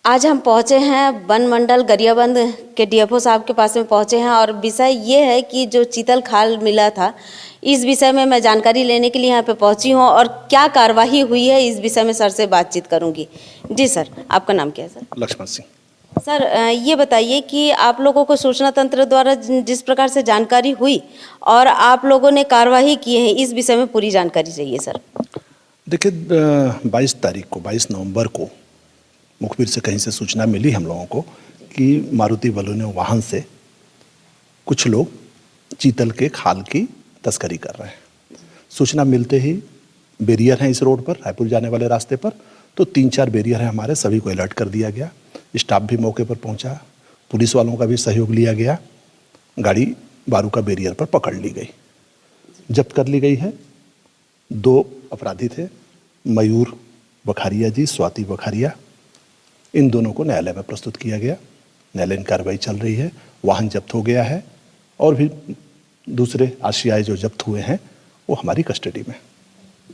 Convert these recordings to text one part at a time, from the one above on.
आज हम पहुंचे हैं वन मंडल गरियाबंद के डीएफओ साहब के पास में पहुंचे हैं और विषय ये है कि जो चीतल खाल मिला था, इस विषय में मैं जानकारी लेने के लिए यहाँ पे पहुंची हूँ और क्या कार्रवाई हुई है इस विषय में सर से बातचीत करूँगी। जी सर, आपका नाम क्या है सर? लक्ष्मण सिंह। सर ये बताइए कि आप लोगों को सूचना तंत्र द्वारा जिस प्रकार से जानकारी हुई और आप लोगों ने कार्रवाई की है, इस विषय में पूरी जानकारी चाहिए सर। देखिए 22 नवंबर को मुखबिर से कहीं से सूचना मिली हम लोगों को कि मारुति बलोनो वाहन से कुछ लोग चीतल के खाल की तस्करी कर रहे हैं। सूचना मिलते ही बैरियर हैं इस रोड पर, रायपुर जाने वाले रास्ते पर, तो 3-4 बैरियर हैं हमारे, सभी को अलर्ट कर दिया गया। स्टाफ भी मौके पर पहुंचा, पुलिस वालों का भी सहयोग लिया गया। गाड़ी बारू का बैरियर पर पकड़ ली गई, जब्त कर ली गई है। 2 अपराधी थे, मयूर बखारिया जी, स्वाति बखारिया। इन दोनों को न्यायालय में प्रस्तुत किया गया। न्यायालयीन कार्रवाई चल रही है, वाहन जब्त हो गया है और भी दूसरे आशियाए जो जब्त हुए हैं वो हमारी कस्टडी में।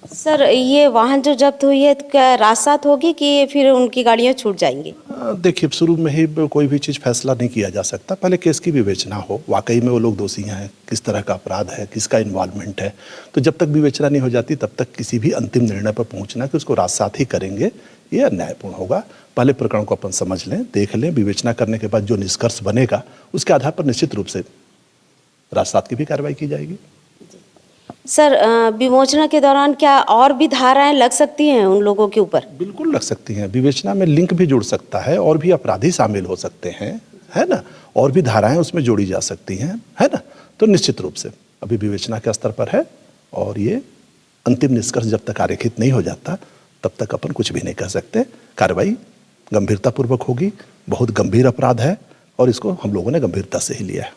सर ये वाहन जो जब्त हुई है तो क्या रात सात होगी कि फिर उनकी गाड़ियाँ छूट जाएंगी? देखिए, शुरू में ही कोई भी चीज़ फैसला नहीं किया जा सकता, पहले केस की विवेचना हो, वाकई में वो लोग दोषी हैं, किस तरह का अपराध है, किसका इन्वॉल्वमेंट है। तो जब तक विवेचना नहीं हो जाती तब तक किसी भी अंतिम निर्णय पर पहुंचना कि उसको रात साथ ही करेंगे ये अन्यायपूर्ण होगा। पहले प्रकरण को अपन समझ लें, देख लें, विवेचना करने के बाद जो निष्कर्ष बनेगा उसके आधार पर निश्चित रूप से रात साथ की भी कार्रवाई की जाएगी। सर विमोचना के दौरान क्या और भी धाराएं लग सकती हैं उन लोगों के ऊपर? बिल्कुल लग सकती हैं, विवेचना में लिंक भी जुड़ सकता है और भी अपराधी शामिल हो सकते हैं, है ना, और भी धाराएं उसमें जोड़ी जा सकती हैं, है ना। तो निश्चित रूप से अभी विवेचना के स्तर पर है और ये अंतिम निष्कर्ष जब तक आरेखित नहीं हो जाता तब तक अपन कुछ भी नहीं कह सकते। कार्रवाई गंभीरतापूर्वक होगी, बहुत गंभीर अपराध है और इसको हम लोगों ने गंभीरता से ही लिया है।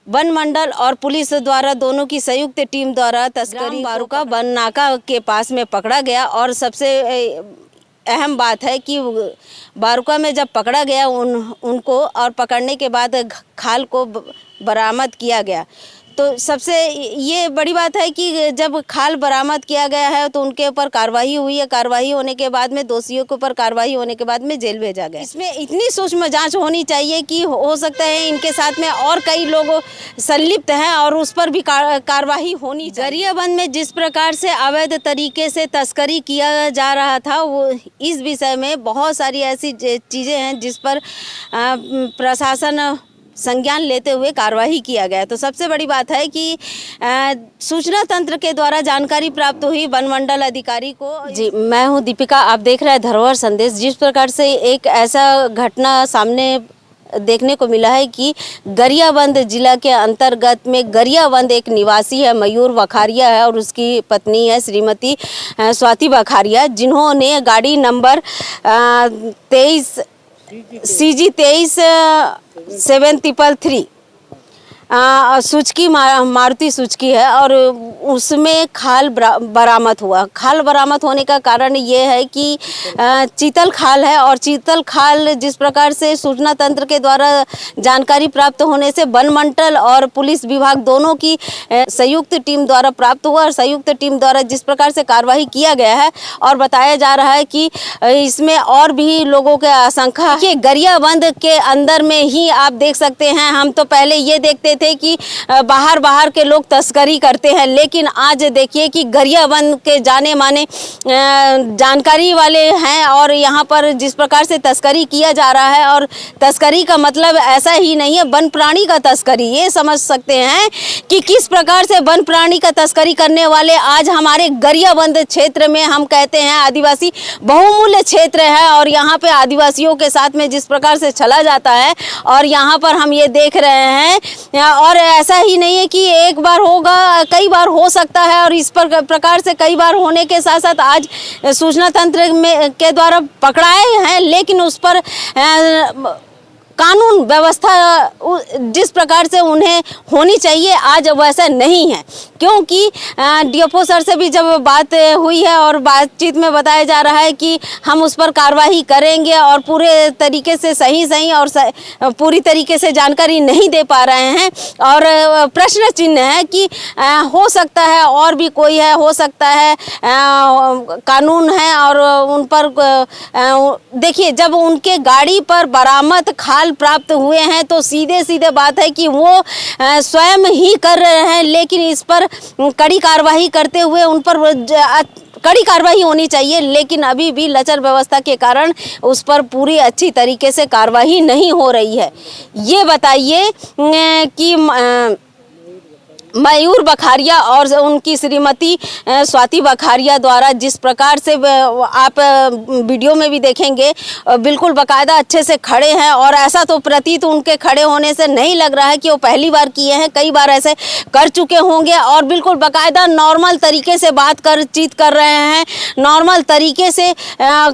वन मंडल और पुलिस द्वारा दोनों की संयुक्त टीम द्वारा तस्करी बारूका वन नाका के पास में पकड़ा गया और सबसे अहम बात है कि बारूका में जब पकड़ा गया उनको और पकड़ने के बाद खाल को बरामद किया गया। तो सबसे ये बड़ी बात है कि जब खाल बरामद किया गया है तो उनके ऊपर कार्रवाई हुई है। कार्रवाई होने के बाद में दोषियों के ऊपर कार्रवाई होने के बाद में जेल भेजा गया। इसमें इतनी सूक्ष्म जांच होनी चाहिए कि हो सकता है इनके साथ में और कई लोग संलिप्त हैं और उस पर भी कार्रवाई होनी चाहिए। गरियाबंद में जिस प्रकार से अवैध तरीके से तस्करी किया जा रहा था, वो इस विषय में बहुत सारी ऐसी चीज़ें हैं जिस पर प्रशासन संज्ञान लेते हुए कार्रवाई किया गया। तो सबसे बड़ी बात है कि सूचना तंत्र के द्वारा जानकारी प्राप्त हुई वन मंडल अधिकारी को। जी, मैं हूं दीपिका, आप देख रहे हैं धरोहर संदेश। जिस प्रकार से एक ऐसा घटना सामने देखने को मिला है कि गरियाबंद जिला के अंतर्गत में गरियाबंद एक निवासी है, मयूर बखारिया है और उसकी पत्नी है श्रीमती स्वाति बखारिया, जिन्होंने गाड़ी number 23 CG 23-7333 Suzuki Maruti Suzuki है और उसमें खाल बरामद हुआ। खाल बरामद होने का कारण ये है कि चीतल खाल है और चीतल खाल जिस प्रकार से सूचना तंत्र के द्वारा जानकारी प्राप्त होने से वन मंडल और पुलिस विभाग दोनों की संयुक्त टीम द्वारा प्राप्त हुआ और संयुक्त टीम द्वारा जिस प्रकार से कार्रवाई किया गया है और बताया जा रहा है कि इसमें और भी लोगों के आशंका है। गरियाबंद के अंदर में ही आप देख सकते हैं, हम तो पहले ये देखते थे कि बाहर के लोग तस्करी करते हैं, लेकिन आज देखिए कि गरियाबंद के जाने माने जानकारी वाले हैं और यहाँ पर जिस प्रकार से तस्करी किया जा रहा है, और तस्करी का मतलब ऐसा ही नहीं है वन प्राणी का तस्करी, ये समझ सकते हैं कि किस प्रकार से वन प्राणी का तस्करी करने वाले आज हमारे गरियाबंद क्षेत्र में, हम कहते हैं आदिवासी बहुमूल्य क्षेत्र है और यहाँ पे आदिवासियों के साथ में जिस प्रकार से चला जाता है और यहाँ पर हम ये देख रहे हैं। और ऐसा ही नहीं है कि एक बार होगा, कई बार हो सकता है और इस प्रकार से कई बार होने के साथ साथ आज सूचना तंत्र में के द्वारा पकड़ाए हैं, लेकिन उस पर कानून व्यवस्था जिस प्रकार से उन्हें होनी चाहिए आज वैसा नहीं है, क्योंकि डीएफओ सर से भी जब बात हुई है और बातचीत में बताया जा रहा है कि हम उस पर कार्रवाई करेंगे और पूरे तरीके से सही और पूरी तरीके से जानकारी नहीं दे पा रहे हैं और प्रश्न चिन्ह है कि हो सकता है और भी कोई है, हो सकता है कानून है और उन पर देखिए जब उनके गाड़ी पर बरामद खाल प्राप्त हुए हैं तो सीधे बात है कि वो स्वयं ही कर रहे हैं, लेकिन इस पर कड़ी कार्रवाई करते हुए उन पर कड़ी कार्रवाई होनी चाहिए, लेकिन अभी भी लचर व्यवस्था के कारण उस पर पूरी अच्छी तरीके से कार्रवाई नहीं हो रही है। ये बताइए कि मयूर बखारिया और उनकी श्रीमती स्वाति बखारिया द्वारा जिस प्रकार से आप वीडियो में भी देखेंगे बिल्कुल बाकायदा अच्छे से खड़े हैं और ऐसा तो प्रतीत उनके खड़े होने से नहीं लग रहा है कि वो पहली बार किए हैं, कई बार ऐसे कर चुके होंगे और बिल्कुल बाकायदा नॉर्मल तरीके से बातचीत कर रहे हैं, नॉर्मल तरीके से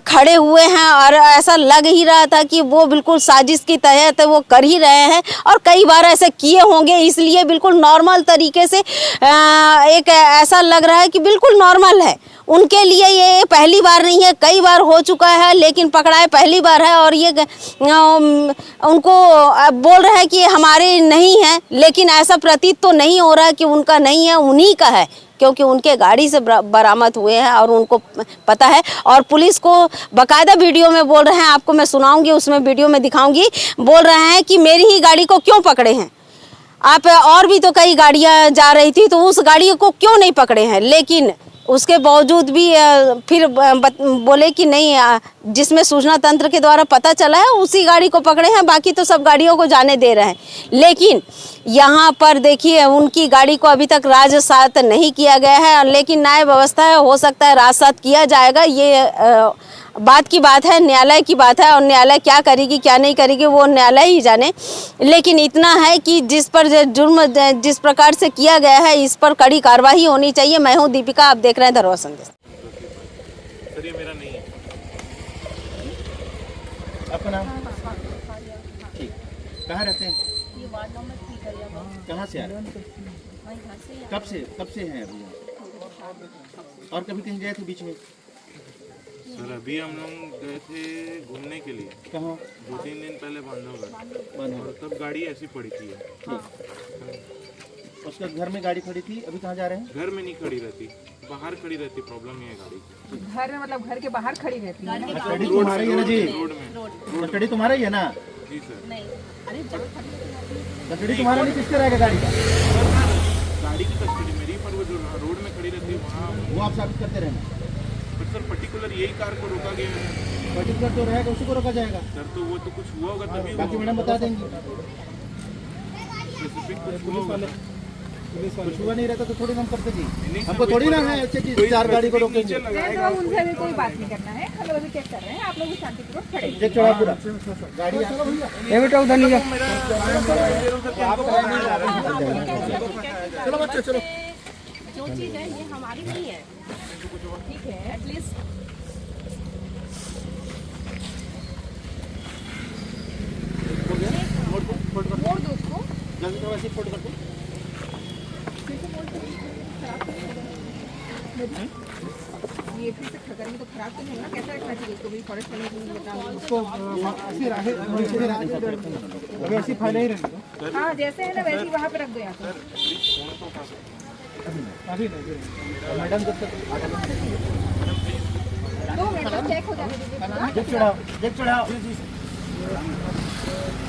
खड़े हुए हैं और ऐसा लग ही रहा था कि वो बिल्कुल साजिश की तहत वो कर ही रहे हैं और कई बार ऐसे किए होंगे, इसलिए बिल्कुल नॉर्मल तरीके से एक ऐसा लग रहा है कि बिल्कुल नॉर्मल है उनके लिए। ये पहली बार नहीं है, कई बार हो चुका है, लेकिन पकड़ाए पहली बार है और ये उनको बोल रहे हैं कि हमारे नहीं है, लेकिन ऐसा प्रतीत तो नहीं हो रहा है कि उनका नहीं है, उन्हीं का है, क्योंकि उनके गाड़ी से बरामद हुए हैं और उनको पता है और पुलिस को बाकायदा वीडियो में बोल रहे हैं, आपको मैं सुनाऊंगी, उसमें वीडियो में दिखाऊंगी, बोल रहे हैं कि मेरी ही गाड़ी को क्यों पकड़े हैं आप, और भी तो कई गाड़ियां जा रही थी तो उस गाड़ी को क्यों नहीं पकड़े हैं, लेकिन उसके बावजूद भी फिर बोले कि नहीं, जिसमें सूचना तंत्र के द्वारा पता चला है उसी गाड़ी को पकड़े हैं, बाकी तो सब गाड़ियों को जाने दे रहे हैं। लेकिन यहाँ पर देखिए उनकी गाड़ी को अभी तक राजसात नहीं किया गया है, लेकिन न्याय व्यवस्था है, हो सकता है राजसात किया जाएगा, ये बात की बात है, न्यायालय की बात है और न्यायालय क्या करेगी क्या नहीं करेगी वो न्यायालय ही जाने। लेकिन इतना है कि जिस पर जुर्म जिस प्रकार से किया गया है इस पर कड़ी कार्रवाई होनी चाहिए। मैं हूं दीपिका, आप देख रहे हैं धरोहर संदेश। सर ये मेरा नहीं है। आपका नाम? ठीक, कहाँ रहते हैं? ये वार्ड नंबर 3 का। कहाँ से आ रहे हैं? कब से हैं अभी यहाँ? और कभी कहीं गए थे बीच में? सर अभी हम लोग गए थे घूमने के लिए। कहाँ? 2-3 दिन पहले बांधवगढ़, और तब गाड़ी ऐसी पड़ी थी। उसका घर में गाड़ी खड़ी थी, अभी कहाँ जा रहे हैं? घर में नहीं खड़ी रहती, बाहर खड़ी रहती, प्रॉब्लम ये है गाड़ी की। घर में मतलब घर के बाहर खड़ी रहती है। कस्टडी तुम्हारा ही है ना जी? रोड में। कस्टडी तुम्हारा ही है ना? जी सर। नहीं, अरे कस्टडी तुम्हारा नहीं, किसके रहेगा गाड़ी का? गाड़ी की कस्टडी मेरी, पर वो जो रोड में खड़ी रहती है वहाँ, वो आप साबित करते रहेंगे। पर सर पर्टिकुलर यही कार को रोका गया है। पर्टिकुलर जो रहेगा उसी को रोका जाएगा। सर तो वो तो कुछ हुआ होगा तभी। बाकी मैडम बता देंगे। स्पेसिफिक कुछ हुआ होगा। कुछ हुआ नहीं रहता तो थोड़ी हम करते जी, हमको थोड़ी ना है ऐसे कि 4 गाड़ी को रोकेंगे। तो उनसे अभी कोई बात नहीं करना है, हम लोग अभी चेक कर रहे हैं, आप लोग भी शांतिपूर्वक खड़े हैं। चेक चढ़ा पूरा गाड़ी जो चीज़ है ये हमारी नहीं है, ठीक है, एटलीस्ट मोड़ दो उसको। जल्दी थोड़ा सी फोटो कर दो। ये फिर से खबर में तो खराब तो नहीं होगा, कैसा रखना चाहिए इसको भी? फॉरेस्ट वाले को बताओ उसको अभी ऐसी फाइल ही रहेगी। हाँ जैसे है ना वैसे ही वहाँ पे रख दो यहाँ पर। मैडम जब तक 2 मिनट में चेक हो जाने दीजिए। जेक चढ़ाओ, जेक चढ़ाओ,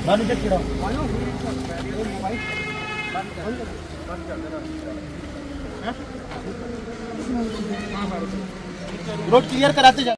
भानु जेक चढ़ाओ। रोड क्लियर कराते जाओ।